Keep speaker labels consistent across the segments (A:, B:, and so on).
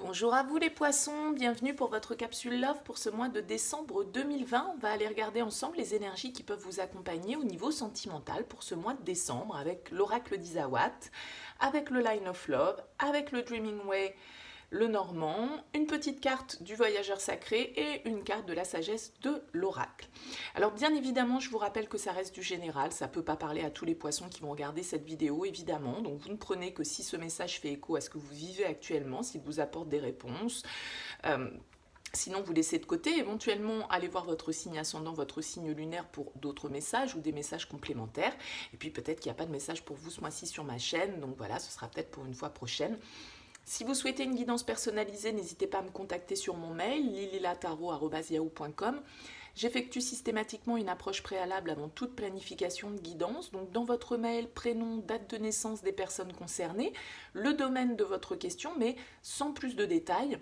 A: Bonjour à vous les poissons, bienvenue pour votre capsule Love pour ce mois de décembre 2020. On va aller regarder ensemble les énergies qui peuvent vous accompagner au niveau sentimental pour ce mois de décembre avec l'oracle d'Isawat, avec le Line of Love, avec le Dreaming Way, le Normand, une petite carte du voyageur sacré et une carte de la sagesse de l'oracle. Alors bien évidemment, je vous rappelle que ça reste du général, ça ne peut pas parler à tous les poissons qui vont regarder cette vidéo évidemment, donc vous ne prenez que si ce message fait écho à ce que vous vivez actuellement, s'il vous apporte des réponses. Sinon, vous laissez de côté, éventuellement, allez voir votre signe ascendant, votre signe lunaire pour d'autres messages ou des messages complémentaires. Et puis peut-être qu'il n'y a pas de message pour vous ce mois-ci sur ma chaîne, donc voilà, ce sera peut-être pour une fois prochaine. Si vous souhaitez une guidance personnalisée, n'hésitez pas à me contacter sur mon mail lililataro@yahoo.com. J'effectue systématiquement une approche préalable avant toute planification de guidance. Donc dans votre mail, prénom, date de naissance des personnes concernées, le domaine de votre question, mais sans plus de détails,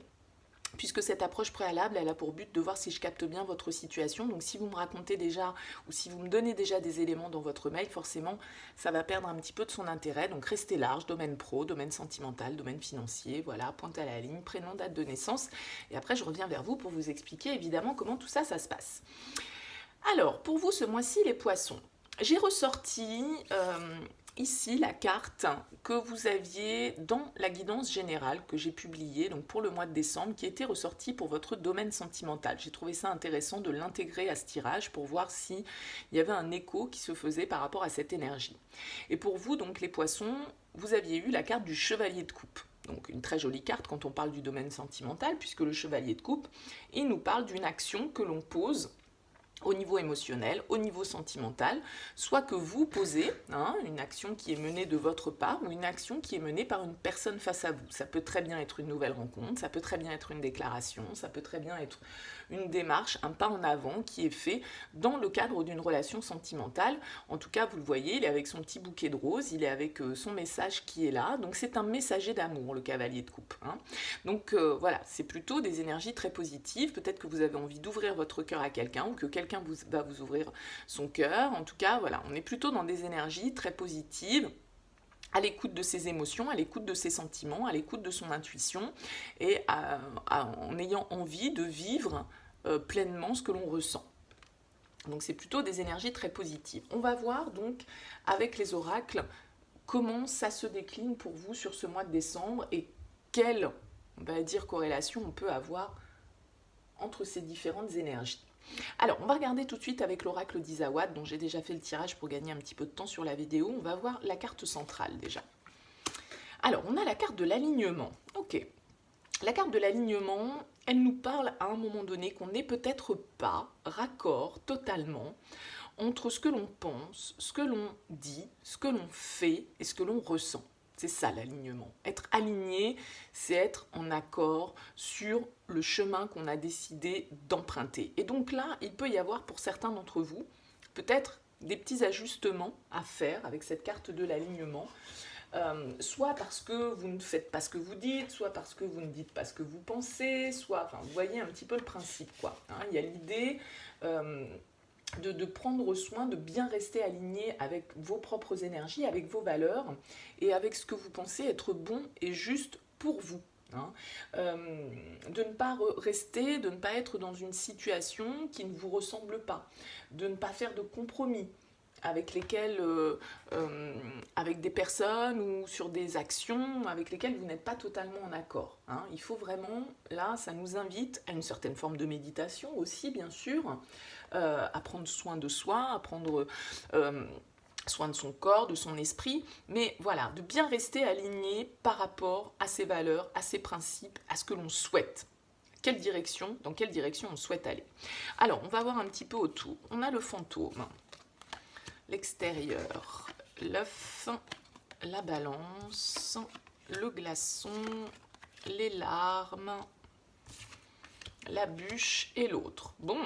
A: puisque cette approche préalable, elle a pour but de voir si je capte bien votre situation. Donc si vous me racontez déjà, ou si vous me donnez déjà des éléments dans votre mail, forcément, ça va perdre un petit peu de son intérêt. Donc restez large, domaine pro, domaine sentimental, domaine financier, voilà, pointe à la ligne, prénom, date de naissance. Et après, je reviens vers vous pour vous expliquer évidemment comment tout ça, ça se passe. Alors, pour vous, ce mois-ci, les poissons, j'ai ressorti ici la carte que vous aviez dans la guidance générale que j'ai publiée donc pour le mois de décembre, qui était ressortie pour votre domaine sentimental. J'ai trouvé ça intéressant de l'intégrer à ce tirage pour voir s'il y avait un écho qui se faisait par rapport à cette énergie. Et pour vous, donc les poissons, vous aviez eu la carte du chevalier de coupe. Donc une très jolie carte quand on parle du domaine sentimental, puisque le chevalier de coupe, il nous parle d'une action que l'on pose au niveau émotionnel, au niveau sentimental, soit que vous posez une action qui est menée de votre part ou une action qui est menée par une personne face à vous. Ça peut très bien être une nouvelle rencontre, ça peut très bien être une déclaration, ça peut très bien être une démarche, un pas en avant qui est fait dans le cadre d'une relation sentimentale. En tout cas, vous le voyez, il est avec son petit bouquet de roses, il est avec son message qui est là. Donc c'est un messager d'amour, le cavalier de coupe. Donc voilà, c'est plutôt des énergies très positives. Peut-être que vous avez envie d'ouvrir votre cœur à quelqu'un ou que quelqu'un va vous ouvrir son cœur. En tout cas, voilà, on est plutôt dans des énergies très positives, à l'écoute de ses émotions, à l'écoute de ses sentiments, à l'écoute de son intuition et en ayant envie de vivre pleinement ce que l'on ressent. Donc c'est plutôt des énergies très positives. On va voir donc avec les oracles comment ça se décline pour vous sur ce mois de décembre et quelle, on va dire, corrélation on peut avoir entre ces différentes énergies. Alors, on va regarder tout de suite avec l'oracle d'Isawat, dont j'ai déjà fait le tirage pour gagner un petit peu de temps sur la vidéo. On va voir la carte centrale déjà. Alors, on a la carte de l'alignement. Ok. La carte de l'alignement, elle nous parle à un moment donné qu'on n'est peut-être pas raccord totalement entre ce que l'on pense, ce que l'on dit, ce que l'on fait et ce que l'on ressent. C'est ça l'alignement. Être aligné, c'est être en accord sur le chemin qu'on a décidé d'emprunter. Et donc là, il peut y avoir pour certains d'entre vous, peut-être des petits ajustements à faire avec cette carte de l'alignement. Soit parce que vous ne faites pas ce que vous dites, soit parce que vous ne dites pas ce que vous pensez, soit, enfin, vous voyez un petit peu le principe, quoi. Il y a l'idée de prendre soin, de bien rester aligné avec vos propres énergies, avec vos valeurs et avec ce que vous pensez être bon et juste pour vous. De ne pas rester, de ne pas être dans une situation qui ne vous ressemble pas, de ne pas faire de compromis avec lesquels, avec des personnes ou sur des actions avec lesquelles vous n'êtes pas totalement en accord. Il faut vraiment, là, ça nous invite à une certaine forme de méditation aussi, bien sûr, à prendre soin de soi, à prendre soin de son corps, de son esprit, mais voilà, de bien rester aligné par rapport à ses valeurs, à ses principes, à ce que l'on souhaite. Dans quelle direction on souhaite aller. Alors, on va voir un petit peu autour. On a le fantôme, l'extérieur, l'œuf, la balance, le glaçon, les larmes, la bûche et l'autre. Bon.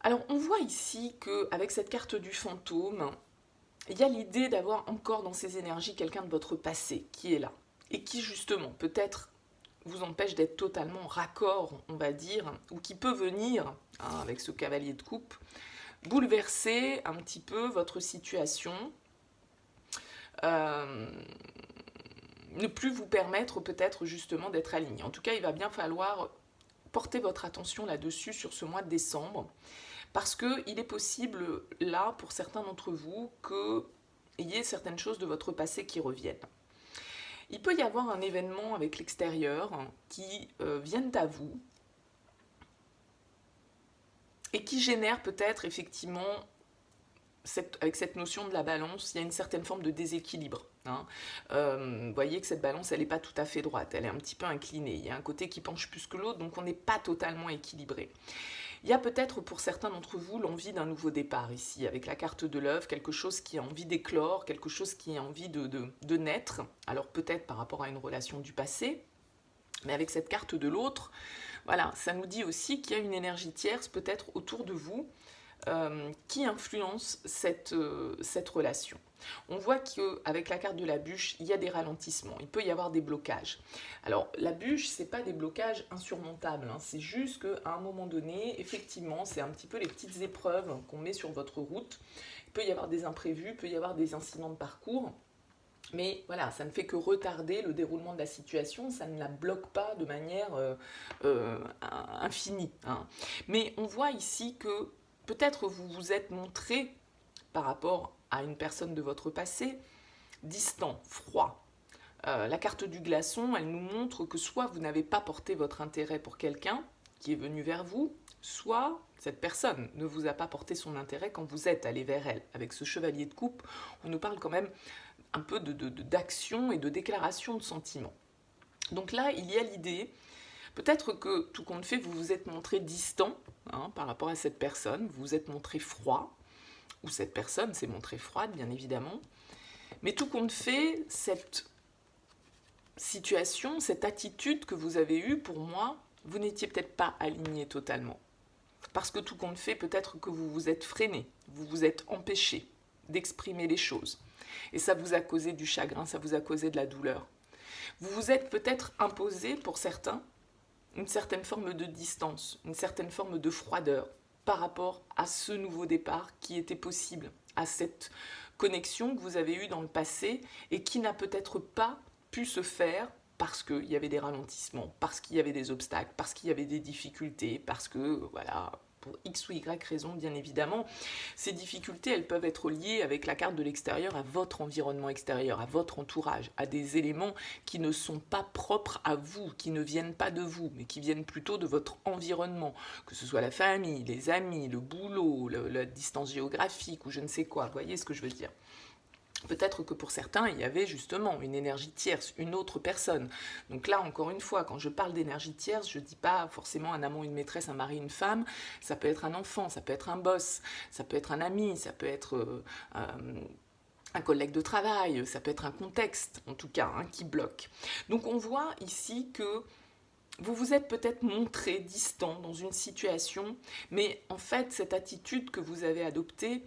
A: Alors, on voit ici qu'avec cette carte du fantôme, il y a l'idée d'avoir encore dans ces énergies quelqu'un de votre passé qui est là et qui, justement, peut-être vous empêche d'être totalement raccord, on va dire, ou qui peut venir, avec ce cavalier de coupe, bouleverser un petit peu votre situation, ne plus vous permettre peut-être justement d'être aligné. En tout cas, il va bien falloir porter votre attention là-dessus sur ce mois de décembre, parce qu'il est possible, là, pour certains d'entre vous, qu'il y ait certaines choses de votre passé qui reviennent. Il peut y avoir un événement avec l'extérieur qui viennent à vous et qui génère peut-être effectivement, avec cette notion de la balance, il y a une certaine forme de déséquilibre. Vous voyez que cette balance, elle n'est pas tout à fait droite, elle est un petit peu inclinée. Il y a un côté qui penche plus que l'autre, donc on n'est pas totalement équilibré. Il y a peut-être pour certains d'entre vous l'envie d'un nouveau départ ici, avec la carte de l'œuf, quelque chose qui a envie d'éclore, quelque chose qui a envie de naître. Alors peut-être par rapport à une relation du passé, mais avec cette carte de l'autre, voilà, ça nous dit aussi qu'il y a une énergie tierce peut-être autour de vous qui influence cette relation. On voit qu'avec la carte de la bûche, il y a des ralentissements, il peut y avoir des blocages. Alors la bûche, ce n'est pas des blocages insurmontables, c'est juste qu'à un moment donné, effectivement, c'est un petit peu les petites épreuves qu'on met sur votre route. Il peut y avoir des imprévus, il peut y avoir des incidents de parcours. Mais voilà, ça ne fait que retarder le déroulement de la situation, ça ne la bloque pas de manière infinie. Mais on voit ici que peut-être vous vous êtes montré, par rapport à une personne de votre passé, distant, froid. La carte du glaçon, elle nous montre que soit vous n'avez pas porté votre intérêt pour quelqu'un qui est venu vers vous, soit cette personne ne vous a pas porté son intérêt quand vous êtes allé vers elle. Avec ce chevalier de coupe, on nous parle quand même un peu d'action et de déclaration de sentiments. Donc là, il y a l'idée, peut-être que tout compte fait, vous vous êtes montré distant par rapport à cette personne, vous vous êtes montré froid, ou cette personne s'est montrée froide, bien évidemment. Mais tout compte fait, cette situation, cette attitude que vous avez eue, pour moi, vous n'étiez peut-être pas aligné totalement. Parce que tout compte fait, peut-être que vous vous êtes freiné, vous vous êtes empêché d'exprimer les choses. Et ça vous a causé du chagrin, ça vous a causé de la douleur. Vous vous êtes peut-être imposé, pour certains, une certaine forme de distance, une certaine forme de froideur par rapport à ce nouveau départ qui était possible, à cette connexion que vous avez eue dans le passé et qui n'a peut-être pas pu se faire parce qu'il y avait des ralentissements, parce qu'il y avait des obstacles, parce qu'il y avait des difficultés, parce que, voilà, pour X ou Y raison, bien évidemment, ces difficultés, elles peuvent être liées avec la carte de l'extérieur à votre environnement extérieur, à votre entourage, à des éléments qui ne sont pas propres à vous, qui ne viennent pas de vous, mais qui viennent plutôt de votre environnement, que ce soit la famille, les amis, le boulot, la distance géographique ou je ne sais quoi, vous voyez ce que je veux dire. Peut-être que pour certains, il y avait justement une énergie tierce, une autre personne. Donc là, encore une fois, quand je parle d'énergie tierce, je ne dis pas forcément un amant, une maîtresse, un mari, une femme. Ça peut être un enfant, ça peut être un boss, ça peut être un ami, ça peut être un collègue de travail, ça peut être un contexte, en tout cas, qui bloque. Donc on voit ici que vous vous êtes peut-être montré distant dans une situation, mais en fait, cette attitude que vous avez adoptée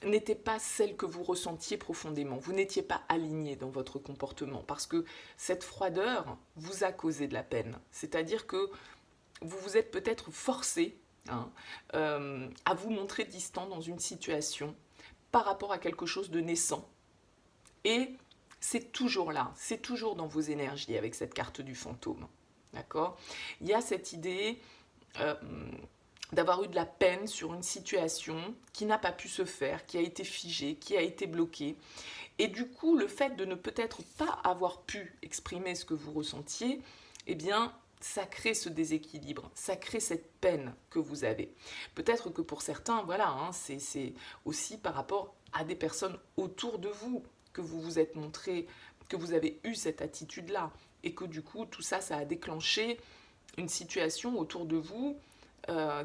A: n'était pas celle que vous ressentiez profondément. Vous n'étiez pas aligné dans votre comportement parce que cette froideur vous a causé de la peine. C'est-à-dire que vous vous êtes peut-être forcé à vous montrer distant dans une situation par rapport à quelque chose de naissant. Et c'est toujours là, c'est toujours dans vos énergies avec cette carte du fantôme. D'accord ? Il y a cette idée d'avoir eu de la peine sur une situation qui n'a pas pu se faire, qui a été figée, qui a été bloquée. Et du coup, le fait de ne peut-être pas avoir pu exprimer ce que vous ressentiez, eh bien, ça crée ce déséquilibre, ça crée cette peine que vous avez. Peut-être que pour certains, voilà, c'est aussi par rapport à des personnes autour de vous que vous vous êtes montré, que vous avez eu cette attitude-là, et que du coup, tout ça, ça a déclenché une situation autour de vous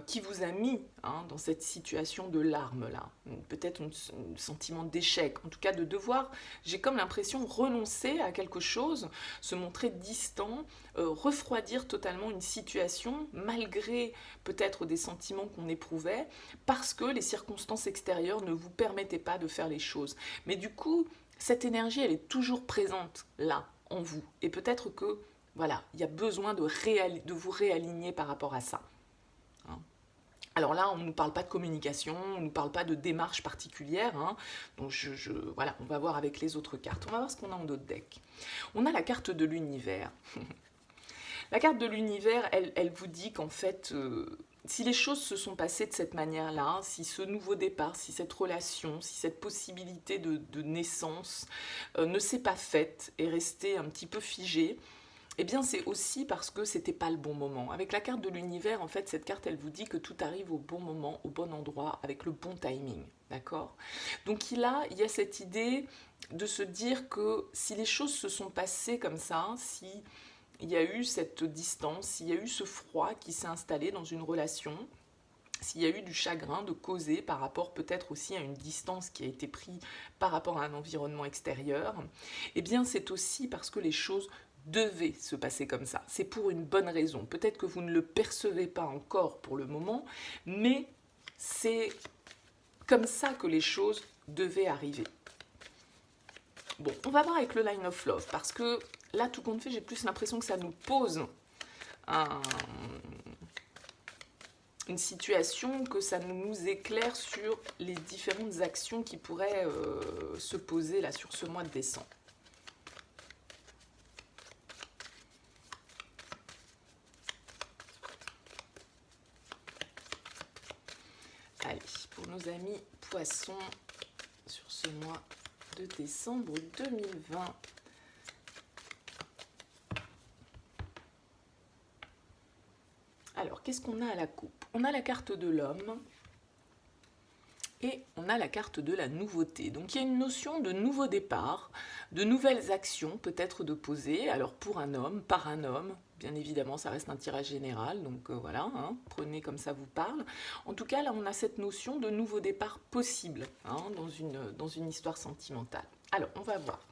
A: qui vous a mis dans cette situation de larmes-là. Peut-être un sentiment d'échec, en tout cas de devoir, j'ai comme l'impression, renoncer à quelque chose, se montrer distant, refroidir totalement une situation, malgré peut-être des sentiments qu'on éprouvait, parce que les circonstances extérieures ne vous permettaient pas de faire les choses. Mais du coup, cette énergie, elle est toujours présente là, en vous. Et peut-être que, voilà, il y a besoin de vous réaligner par rapport à ça. Alors là, on ne nous parle pas de communication, on ne nous parle pas de démarche particulière, hein. Donc voilà, on va voir avec les autres cartes. On va voir ce qu'on a en d'autres decks. On a la carte de l'univers. La carte de l'univers, elle vous dit qu'en fait, si les choses se sont passées de cette manière-là, si ce nouveau départ, si cette relation, si cette possibilité de naissance ne s'est pas faite et restée un petit peu figée, eh bien c'est aussi parce que c'était pas le bon moment. Avec la carte de l'univers, en fait, cette carte, elle vous dit que tout arrive au bon moment, au bon endroit, avec le bon timing, d'accord? Donc il y a cette idée de se dire que si les choses se sont passées comme ça, si il y a eu cette distance, s'il y a eu ce froid qui s'est installé dans une relation, s'il y a eu du chagrin de causer par rapport peut-être aussi à une distance qui a été prise par rapport à un environnement extérieur, eh bien c'est aussi parce que les choses devaient se passer comme ça. C'est pour une bonne raison. Peut-être que vous ne le percevez pas encore pour le moment, mais c'est comme ça que les choses devaient arriver. Bon, on va voir avec le Line of Love, parce que là, tout compte fait, j'ai plus l'impression que ça nous pose une situation, que ça nous éclaire sur les différentes actions qui pourraient se poser là sur ce mois de décembre. Allez, pour nos amis poissons, sur ce mois de décembre 2020. Alors, qu'est-ce qu'on a à la coupe? On a la carte de l'homme et on a la carte de la nouveauté. Donc, il y a une notion de nouveau départ, de nouvelles actions peut-être de poser. Alors, pour un homme, par un homme, bien évidemment, ça reste un tirage général, donc voilà, hein, prenez comme ça vous parle. En tout cas, là, on a cette notion de nouveau départ possible hein, dans une histoire sentimentale. Alors, on va voir.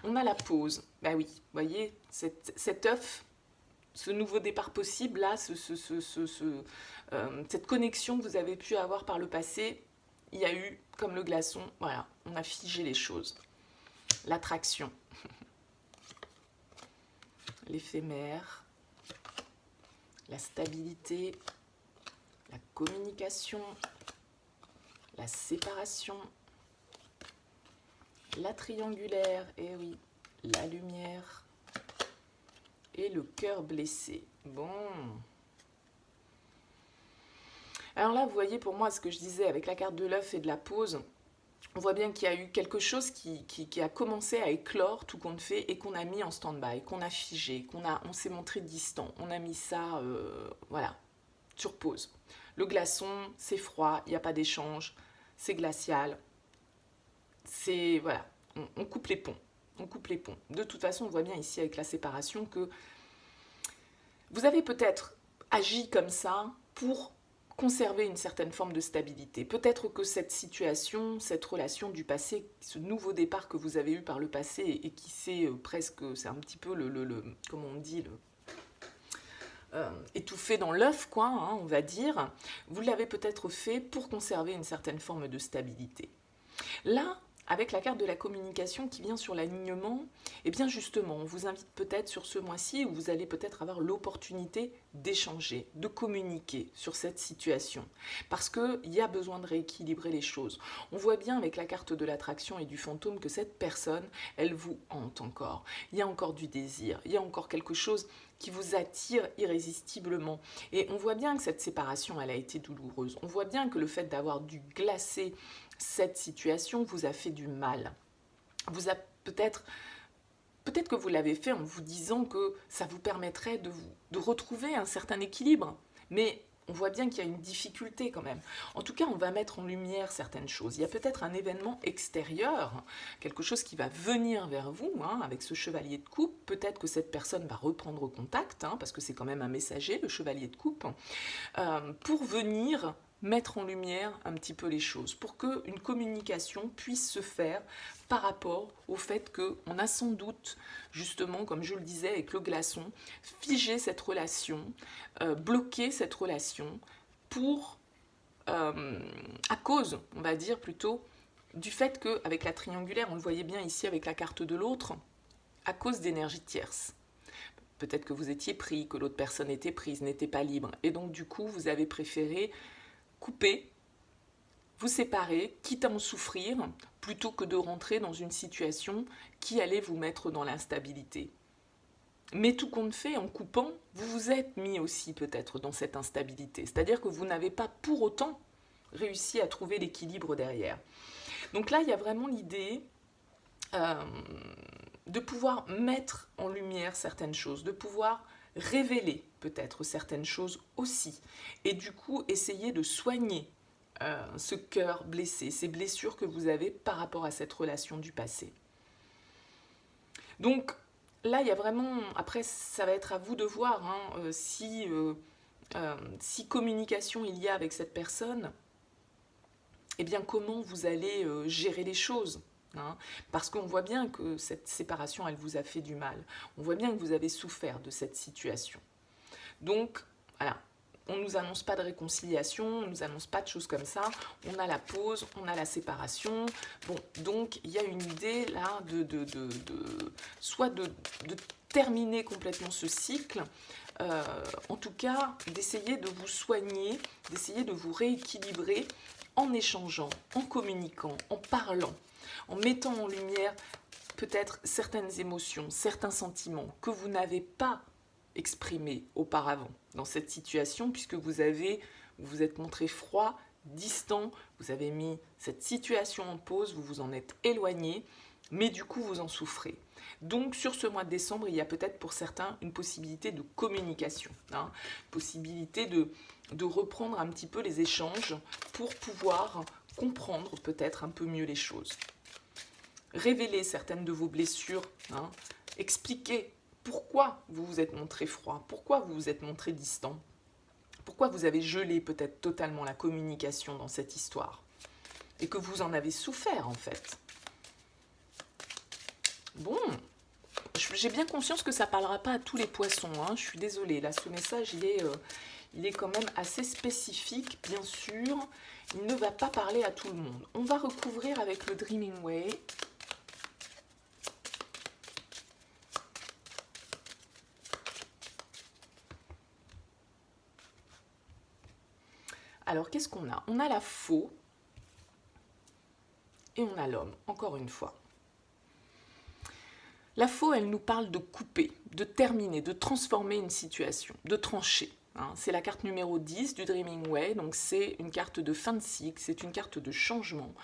A: On a la pause. Ben oui, vous voyez, cet œuf, ce nouveau départ possible, là, cette connexion que vous avez pu avoir par le passé, il y a eu, comme le glaçon, voilà, on a figé les choses. L'attraction, l'éphémère, la stabilité, la communication, la séparation, la triangulaire, et oui, la lumière, et le cœur blessé. Bon. Alors là, vous voyez pour moi ce que je disais avec la carte de l'œuf et de la pause, on voit bien qu'il y a eu quelque chose qui a commencé à éclore, tout compte fait, et qu'on a mis en stand-by, qu'on a figé, on s'est montré distant, on a mis ça, voilà, sur pause. Le glaçon, c'est froid, il n'y a pas d'échange, c'est glacial, c'est, voilà, on coupe les ponts. On coupe les ponts. De toute façon, on voit bien ici avec la séparation que vous avez peut-être agi comme ça pour conserver une certaine forme de stabilité. Peut-être que cette situation, cette relation du passé, ce nouveau départ que vous avez eu par le passé et qui s'est presque, c'est un petit peu comment on dit, étouffé dans l'œuf, quoi, hein, on va dire, vous l'avez peut-être fait pour conserver une certaine forme de stabilité. Là, avec la carte de la communication qui vient sur l'alignement, eh bien justement, on vous invite peut-être sur ce mois-ci où vous allez peut-être avoir l'opportunité d'échanger, de communiquer sur cette situation. Parce qu'il y a besoin de rééquilibrer les choses. On voit bien avec la carte de l'attraction et du fantôme que cette personne, elle vous hante encore. Il y a encore du désir, il y a encore quelque chose qui vous attire irrésistiblement. Et on voit bien que cette séparation, elle a été douloureuse. On voit bien que le fait d'avoir dû glacer cette situation vous a fait du mal. Vous a peut-être que vous l'avez fait en vous disant que ça vous permettrait de retrouver un certain équilibre. Mais on voit bien qu'il y a une difficulté quand même. En tout cas, on va mettre en lumière certaines choses. Il y a peut-être un événement extérieur, quelque chose qui va venir vers vous, hein, avec ce chevalier de coupe. Peut-être que cette personne va reprendre contact, hein, parce que c'est quand même un messager, le chevalier de coupe, pour venir mettre en lumière un petit peu les choses, pour qu'une communication puisse se faire par rapport au fait qu'on a sans doute, justement, comme je le disais avec le glaçon, figé cette relation, bloqué cette relation pour, à cause, on va dire plutôt, du fait qu'avec la triangulaire, on le voyait bien ici avec la carte de l'autre, à cause d'énergie tierce. Peut-être que vous étiez pris, que l'autre personne était prise, n'était pas libre, et donc du coup, vous avez préféré couper, vous séparer, quitte à en souffrir, plutôt que de rentrer dans une situation qui allait vous mettre dans l'instabilité. Mais tout compte fait, en coupant, vous vous êtes mis aussi peut-être dans cette instabilité. C'est-à-dire que vous n'avez pas pour autant réussi à trouver l'équilibre derrière. Donc là, il y a vraiment l'idée de pouvoir mettre en lumière certaines choses, de pouvoir révéler peut-être certaines choses aussi. Et du coup, essayer de soigner ce cœur blessé, ces blessures que vous avez par rapport à cette relation du passé. Donc là, il y a vraiment, après ça va être à vous de voir si communication il y a avec cette personne, eh bien comment vous allez gérer les choses. Parce qu'on voit bien que cette séparation, elle vous a fait du mal. On voit bien que vous avez souffert de cette situation. Donc, voilà, on ne nous annonce pas de réconciliation, on ne nous annonce pas de choses comme ça. On a la pause, on a la séparation. Bon, donc il y a une idée là soit de terminer complètement ce cycle, en tout cas d'essayer de vous soigner, d'essayer de vous rééquilibrer en échangeant, en communiquant, en parlant, en mettant en lumière peut-être certaines émotions, certains sentiments que vous n'avez pas exprimés auparavant dans cette situation, puisque vous vous êtes montré froid, distant, vous avez mis cette situation en pause, vous vous en êtes éloigné, mais du coup vous en souffrez. Donc sur ce mois de décembre, il y a peut-être pour certains une possibilité de communication, possibilité de reprendre un petit peu les échanges pour pouvoir comprendre peut-être un peu mieux les choses. Révéler certaines de vos blessures, expliquer pourquoi vous vous êtes montré froid, pourquoi vous vous êtes montré distant, pourquoi vous avez gelé peut-être totalement la communication dans cette histoire et que vous en avez souffert en fait. Bon, j'ai bien conscience que ça ne parlera pas à tous les poissons, je suis désolée, là ce message il est quand même assez spécifique, bien sûr, il ne va pas parler à tout le monde. On va recouvrir avec le Dreaming Way. Alors, qu'est-ce qu'on a? On a la faux et on a l'homme, encore une fois. La faux, elle nous parle de couper, de terminer, de transformer une situation, de trancher. C'est la carte numéro 10 du Dreaming Way, donc c'est une carte de fin de cycle, c'est une carte de changement.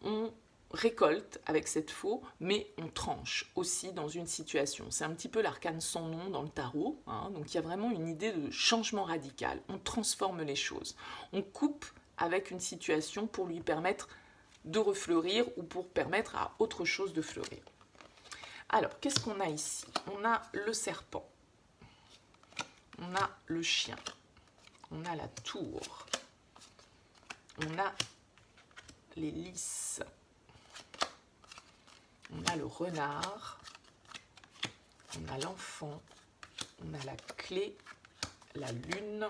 A: On récolte avec cette faux, mais on tranche aussi dans une situation. C'est un petit peu l'arcane sans nom dans le tarot, donc il y a vraiment une idée de changement radical. On transforme les choses. On coupe avec une situation pour lui permettre de refleurir ou pour permettre à autre chose de fleurir. Alors, qu'est-ce qu'on a ici? On a le serpent, on a le chien, on a la tour, on a les lys, on a le renard, on a l'enfant, on a la clé, la lune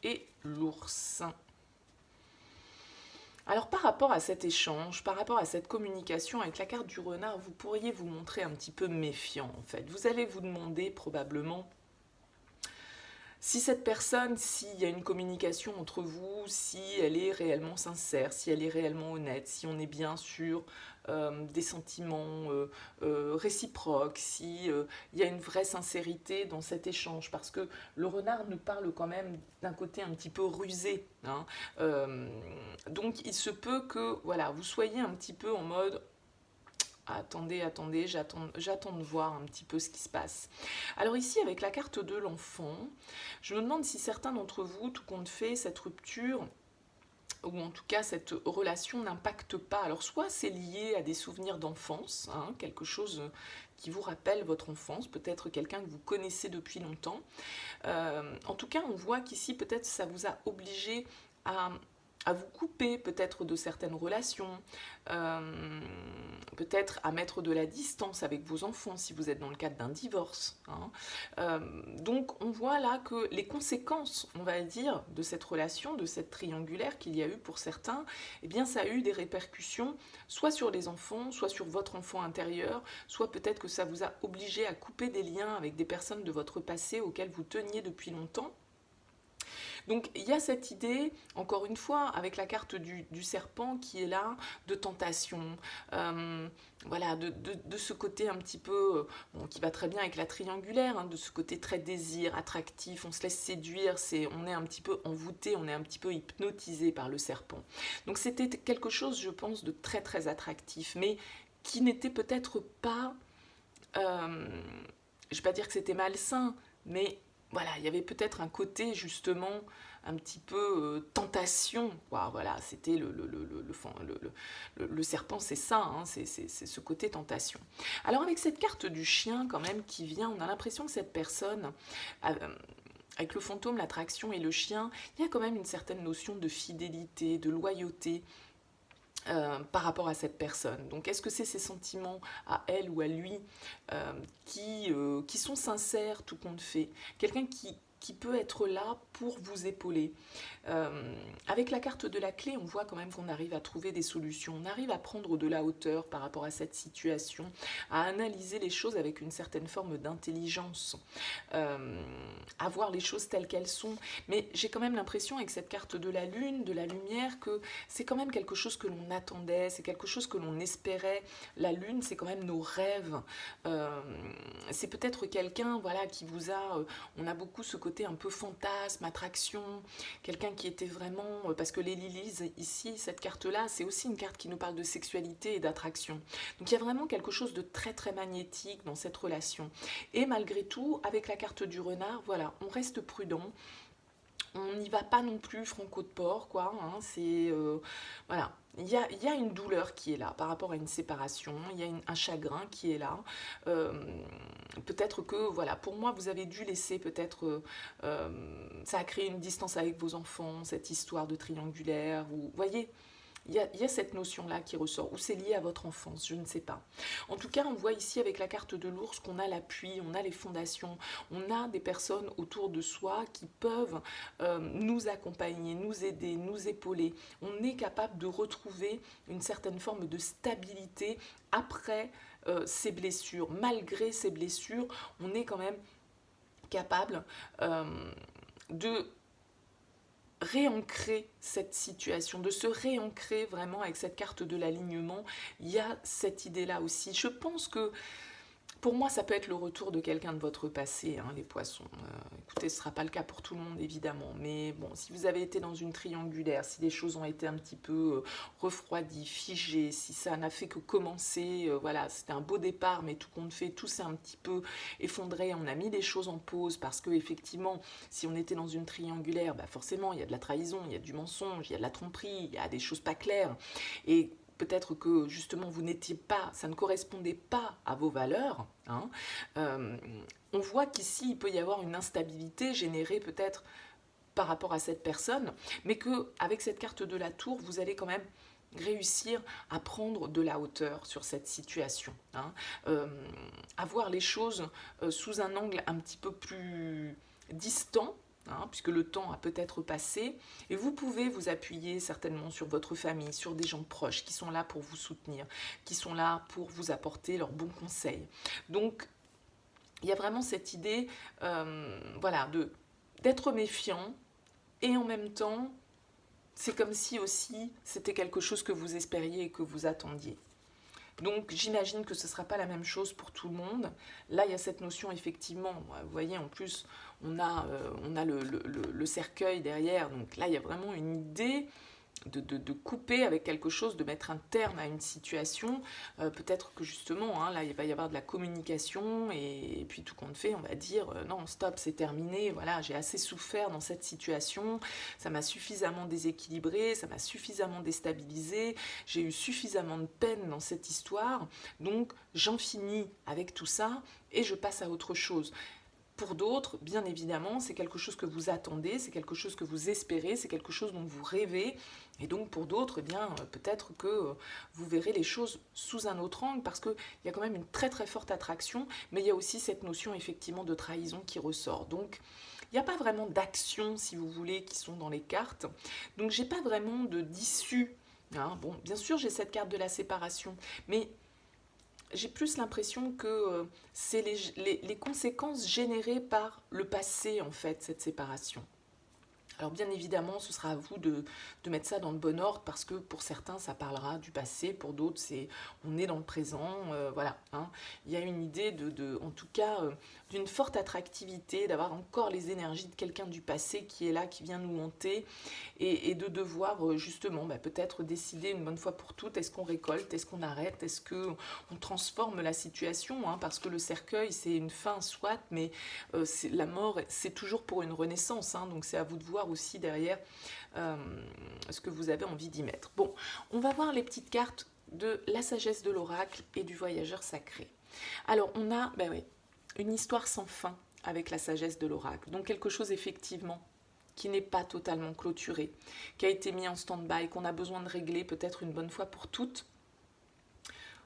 A: et l'ours. Alors par rapport à cet échange, par rapport à cette communication avec la carte du renard, vous pourriez vous montrer un petit peu méfiant en fait. Vous allez vous demander probablement si cette personne, s'il y a une communication entre vous, si elle est réellement sincère, si elle est réellement honnête, si on est bien sur des sentiments réciproques, si il y a une vraie sincérité dans cet échange, parce que le renard nous parle quand même d'un côté un petit peu rusé. Donc il se peut que voilà, vous soyez un petit peu en mode attendez, j'attends de voir un petit peu ce qui se passe. Alors ici, avec la carte de l'enfant, je me demande si certains d'entre vous, tout compte fait, cette rupture, ou en tout cas cette relation n'impacte pas. Alors soit c'est lié à des souvenirs d'enfance, quelque chose qui vous rappelle votre enfance, peut-être quelqu'un que vous connaissez depuis longtemps. En tout cas, on voit qu'ici, peut-être ça vous a obligé à vous couper peut-être de certaines relations, peut-être à mettre de la distance avec vos enfants si vous êtes dans le cadre d'un divorce. Donc on voit là que les conséquences, on va dire, de cette relation, de cette triangulaire qu'il y a eu pour certains, eh bien ça a eu des répercussions soit sur les enfants, soit sur votre enfant intérieur, soit peut-être que ça vous a obligé à couper des liens avec des personnes de votre passé auxquelles vous teniez depuis longtemps. Donc il y a cette idée, encore une fois, avec la carte du serpent qui est là, de tentation, euh, voilà, de ce côté un petit peu, bon, qui va très bien avec la triangulaire, hein, de ce côté très désir, attractif, on se laisse séduire, on est un petit peu envoûté, on est un petit peu hypnotisé par le serpent. Donc c'était quelque chose, je pense, de très très attractif, mais qui n'était peut-être pas, je ne vais pas dire que c'était malsain, mais voilà, il y avait peut-être un côté justement un petit peu tentation, quoi. Voilà, c'était le serpent, c'est ça, hein, c'est ce côté tentation. Alors avec cette carte du chien quand même qui vient, on a l'impression que cette personne, avec le fantôme, l'attraction et le chien, il y a quand même une certaine notion de fidélité, de loyauté, par rapport à cette personne. Donc est-ce que c'est ses sentiments à elle ou à lui qui sont sincères tout compte fait? Quelqu'un qui peut être là pour vous épauler. Avec la carte de la clé, on voit quand même qu'on arrive à trouver des solutions, on arrive à prendre de la hauteur par rapport à cette situation, à analyser les choses avec une certaine forme d'intelligence, à voir les choses telles qu'elles sont. Mais j'ai quand même l'impression avec cette carte de la lune, de la lumière, que c'est quand même quelque chose que l'on attendait, c'est quelque chose que l'on espérait. La lune, c'est quand même nos rêves. C'est peut-être quelqu'un, voilà, qui vous a... on a beaucoup ce côté un peu fantasme, attraction, quelqu'un qui était vraiment... parce que les lilies, ici, cette carte-là, c'est aussi une carte qui nous parle de sexualité et d'attraction. Donc il y a vraiment quelque chose de très très magnétique dans cette relation. Et malgré tout, avec la carte du renard, voilà, on reste prudent, on n'y va pas non plus franco de porc, quoi. Hein, voilà, il y a une douleur qui est là par rapport à une séparation, il y a un chagrin qui est là. Euh, Peut-être que, voilà, pour moi, vous avez dû laisser peut-être, ça a créé une distance avec vos enfants, cette histoire de triangulaire. Vous voyez, il y a cette notion-là qui ressort, ou c'est lié à votre enfance, je ne sais pas. En tout cas, on voit ici avec la carte de l'ours qu'on a l'appui, on a les fondations, on a des personnes autour de soi qui peuvent nous accompagner, nous aider, nous épauler. On est capable de retrouver une certaine forme de stabilité après ces blessures. Malgré ces blessures, on est quand même capable de réancrer cette situation, de se réancrer vraiment avec cette carte de l'alignement. Il y a cette idée-là aussi. Je pense que pour moi, ça peut être le retour de quelqu'un de votre passé, hein, les poissons. Écoutez, ce ne sera pas le cas pour tout le monde, évidemment. Mais bon, si vous avez été dans une triangulaire, si les choses ont été un petit peu refroidies, figées, si ça n'a fait que commencer, voilà, c'était un beau départ, mais tout compte fait, tout s'est un petit peu effondré. On a mis les choses en pause parce que, effectivement, si on était dans une triangulaire, bah forcément, il y a de la trahison, il y a du mensonge, il y a de la tromperie, il y a des choses pas claires. Et peut-être que justement vous n'étiez pas, ça ne correspondait pas à vos valeurs, hein. On voit qu'ici il peut y avoir une instabilité générée peut-être par rapport à cette personne, mais qu'avec cette carte de la tour, vous allez quand même réussir à prendre de la hauteur sur cette situation, hein. À voir les choses sous un angle un petit peu plus distant, hein, puisque le temps a peut-être passé, et vous pouvez vous appuyer certainement sur votre famille, sur des gens proches qui sont là pour vous soutenir, qui sont là pour vous apporter leurs bons conseils. Donc, il y a vraiment cette idée, voilà, d'être méfiant, et en même temps, c'est comme si aussi c'était quelque chose que vous espériez et que vous attendiez. Donc j'imagine que ce ne sera pas la même chose pour tout le monde. Là, il y a cette notion, effectivement, vous voyez, en plus, on a le cercueil derrière. Donc là, il y a vraiment une idée de couper avec quelque chose, de mettre un terme à une situation. Peut-être que justement, hein, là, il va y avoir de la communication et puis tout compte fait, on va dire non, stop, c'est terminé, voilà, j'ai assez souffert dans cette situation, ça m'a suffisamment déséquilibré, ça m'a suffisamment déstabilisé, j'ai eu suffisamment de peine dans cette histoire, donc j'en finis avec tout ça et je passe à autre chose. Pour d'autres, bien évidemment, c'est quelque chose que vous attendez, c'est quelque chose que vous espérez, c'est quelque chose dont vous rêvez. Et donc pour d'autres, eh bien, peut-être que vous verrez les choses sous un autre angle, parce qu'il y a quand même une très très forte attraction, mais il y a aussi cette notion effectivement de trahison qui ressort. Donc il n'y a pas vraiment d'action, si vous voulez, qui sont dans les cartes. Donc j'ai pas vraiment d'issue. Hein. Bon, bien sûr, j'ai cette carte de la séparation, mais j'ai plus l'impression que c'est les conséquences générées par le passé, en fait, cette séparation. Alors bien évidemment, ce sera à vous de mettre ça dans le bon ordre parce que pour certains, ça parlera du passé, pour d'autres, on est dans le présent, voilà. Hein. Il y a une idée en tout cas, d'une forte attractivité, d'avoir encore les énergies de quelqu'un du passé qui est là, qui vient nous hanter et de devoir justement peut-être décider une bonne fois pour toutes, est-ce qu'on récolte, est-ce qu'on arrête, est-ce qu'on transforme la situation, hein, parce que le cercueil, c'est une fin soit, mais la mort, c'est toujours pour une renaissance, hein, donc c'est à vous de voir aussi derrière ce que vous avez envie d'y mettre. Bon, on va voir les petites cartes de la sagesse de l'oracle et du voyageur sacré. Alors, on a une histoire sans fin avec la sagesse de l'oracle, donc quelque chose effectivement qui n'est pas totalement clôturé, qui a été mis en stand-by, qu'on a besoin de régler peut-être une bonne fois pour toutes.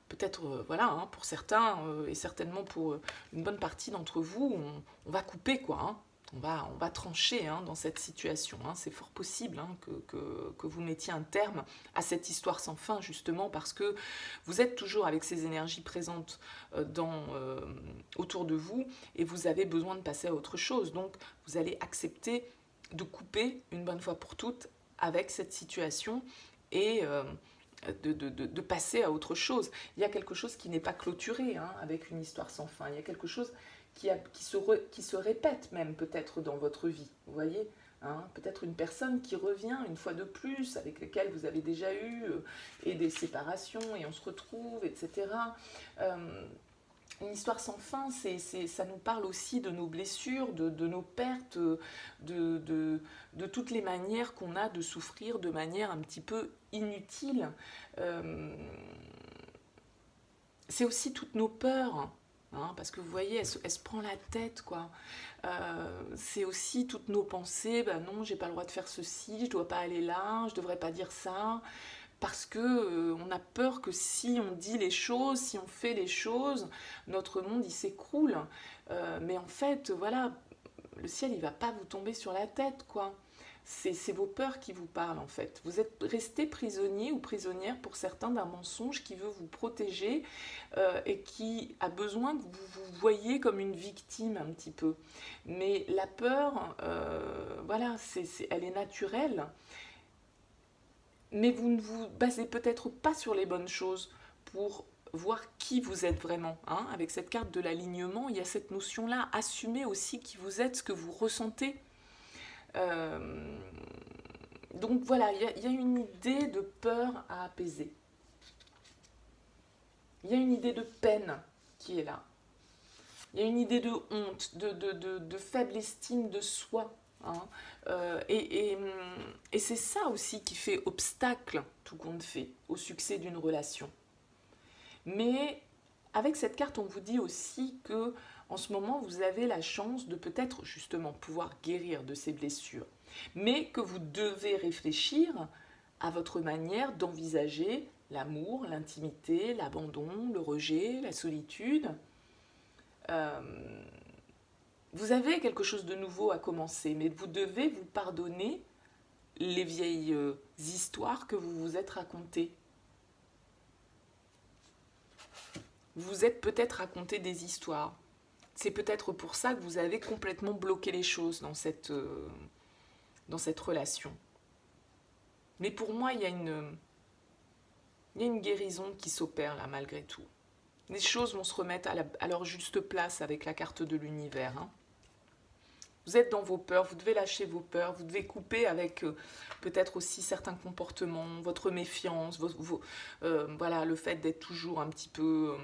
A: Peut-être, voilà, hein, pour certains, et certainement pour une bonne partie d'entre vous, on va couper, quoi. Hein. On va trancher, hein, dans cette situation. Hein. C'est fort possible, hein, que vous mettiez un terme à cette histoire sans fin, justement, parce que vous êtes toujours avec ces énergies présentes autour de vous, et vous avez besoin de passer à autre chose. Donc, vous allez accepter de couper une bonne fois pour toutes avec cette situation, et de passer à autre chose. Il y a quelque chose qui n'est pas clôturé, hein, avec une histoire sans fin. Il y a quelque chose qui se répète même peut-être dans votre vie. Vous voyez, hein, peut-être une personne qui revient une fois de plus, avec laquelle vous avez déjà eu et des séparations, et on se retrouve, etc. Une histoire sans fin, ça nous parle aussi de nos blessures, de nos pertes, de toutes les manières qu'on a de souffrir de manière un petit peu inutile. C'est aussi toutes nos peurs, hein, parce que vous voyez, elle se prend la tête, quoi. C'est aussi toutes nos pensées, non, j'ai pas le droit de faire ceci, je dois pas aller là, je devrais pas dire ça. Parce que on a peur que si on dit les choses, si on fait les choses, notre monde il s'écroule. Mais en fait, voilà, le ciel il va pas vous tomber sur la tête, quoi. C'est vos peurs qui vous parlent en fait. Vous êtes resté prisonnier ou prisonnière pour certains d'un mensonge qui veut vous protéger et qui a besoin que vous vous voyiez comme une victime un petit peu. Mais la peur, voilà, elle est naturelle. Mais vous ne vous basez peut-être pas sur les bonnes choses pour voir qui vous êtes vraiment. Hein. Avec cette carte de l'alignement, il y a cette notion-là. Assumez aussi qui vous êtes, ce que vous ressentez. Donc voilà, il y a une idée de peur à apaiser. Il y a une idée de peine qui est là. Il y a une idée de honte, de faible estime de soi. Hein. Et c'est ça aussi qui fait obstacle, tout compte fait, au succès d'une relation. Mais avec cette carte, on vous dit aussi que en ce moment, vous avez la chance de peut-être justement pouvoir guérir de ces blessures, mais que vous devez réfléchir à votre manière d'envisager l'amour, l'intimité, l'abandon, le rejet, la solitude. Vous avez quelque chose de nouveau à commencer, mais vous devez vous pardonner les vieilles histoires que vous vous êtes racontées. Vous vous êtes peut-être raconté des histoires. C'est peut-être pour ça que vous avez complètement bloqué les choses dans cette relation. Mais pour moi, il y a une guérison qui s'opère là, malgré tout. Les choses vont se remettre à leur juste place avec la carte de l'univers. Hein. Vous êtes dans vos peurs, vous devez lâcher vos peurs, vous devez couper avec peut-être aussi certains comportements, votre méfiance, voilà, le fait d'être toujours un petit peu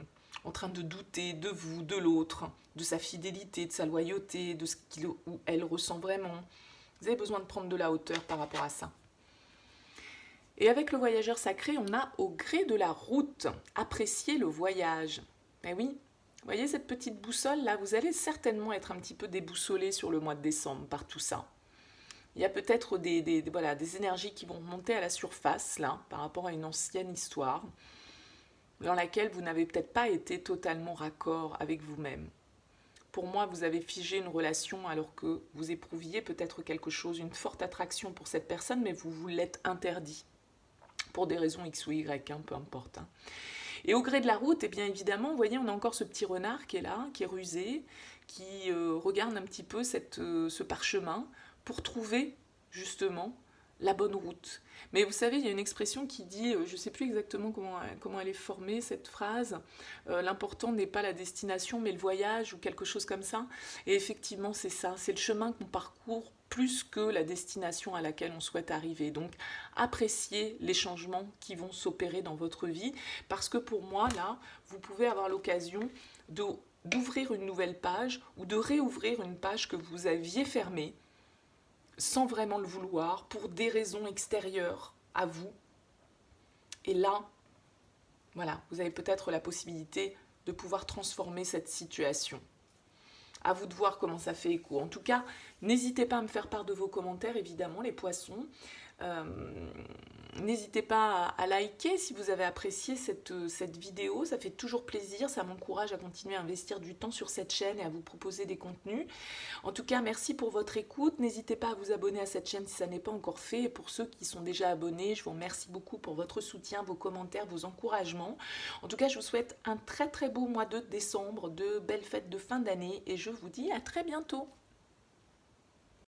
A: en train de douter de vous, de l'autre, de sa fidélité, de sa loyauté, de ce qu'il ou elle ressent vraiment. Vous avez besoin de prendre de la hauteur par rapport à ça. Et avec le voyageur sacré, on a au gré de la route, apprécier le voyage. Ben oui, vous voyez cette petite boussole là, vous allez certainement être un petit peu déboussolé sur le mois de décembre par tout ça. Il y a peut-être des énergies qui vont monter à la surface là, par rapport à une ancienne histoire, dans laquelle vous n'avez peut-être pas été totalement raccord avec vous-même. Pour moi, vous avez figé une relation alors que vous éprouviez peut-être quelque chose, une forte attraction pour cette personne, mais vous vous l'êtes interdit. Pour des raisons X ou Y, hein, peu importe. Hein. Et au gré de la route, eh bien évidemment, vous voyez, on a encore ce petit renard qui est là, qui est rusé, qui regarde un petit peu ce parchemin pour trouver justement la bonne route. Mais vous savez, il y a une expression qui dit, je ne sais plus exactement comment elle est formée, cette phrase, l'important n'est pas la destination, mais le voyage, ou quelque chose comme ça. Et effectivement, c'est ça, c'est le chemin qu'on parcourt plus que la destination à laquelle on souhaite arriver. Donc, appréciez les changements qui vont s'opérer dans votre vie, parce que pour moi, là, vous pouvez avoir l'occasion d'ouvrir une nouvelle page, ou de réouvrir une page que vous aviez fermée, sans vraiment le vouloir, pour des raisons extérieures à vous. Et là, voilà, vous avez peut-être la possibilité de pouvoir transformer cette situation. À vous de voir comment ça fait écho. En tout cas, n'hésitez pas à me faire part de vos commentaires, évidemment, les poissons. N'hésitez pas à liker si vous avez apprécié cette vidéo, ça fait toujours plaisir, ça m'encourage à continuer à investir du temps sur cette chaîne et à vous proposer des contenus. En tout cas, merci pour votre écoute, n'hésitez pas à vous abonner à cette chaîne si ça n'est pas encore fait, et pour ceux qui sont déjà abonnés, je vous remercie beaucoup pour votre soutien, vos commentaires, vos encouragements. En tout cas, je vous souhaite un très très beau mois de décembre, de belles fêtes de fin d'année, et je vous dis à très bientôt.